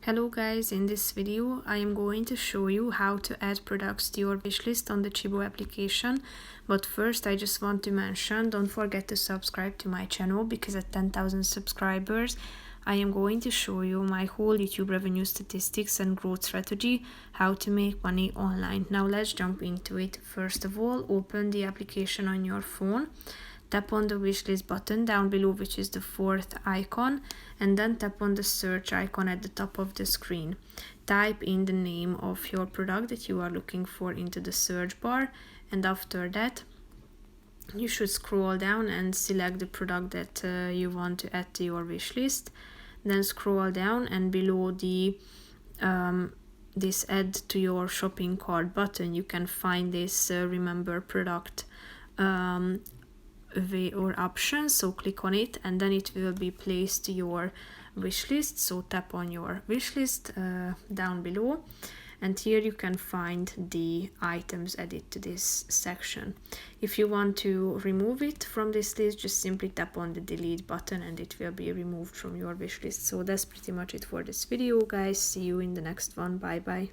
Hello guys, in this video I am going to show you how to add products to your wishlist on the Chibo application. But first I just want to mention, don't forget to subscribe to my channel because at 10,000 subscribers I am going to show you my whole YouTube revenue statistics and growth strategy, how to make money online. Now let's jump into it. First of all, open the application on your phone. Tap on the wishlist button down below, which is the fourth icon, and then tap on the search icon at the top of the screen. Type in the name of your product that you are looking for into the search bar, and after that you should scroll down and select the product that you want to add to your wishlist. Then scroll down, and below the this add to your shopping cart button you can find this remember product way or option, so click on it and then it will be placed to your wish list. So tap on your wish list down below, and here you can find the items added to this section. If you want to remove it from this list, just simply tap on the delete button and it will be removed from your wish list. So that's pretty much it for this video guys. See you in the next one. Bye bye.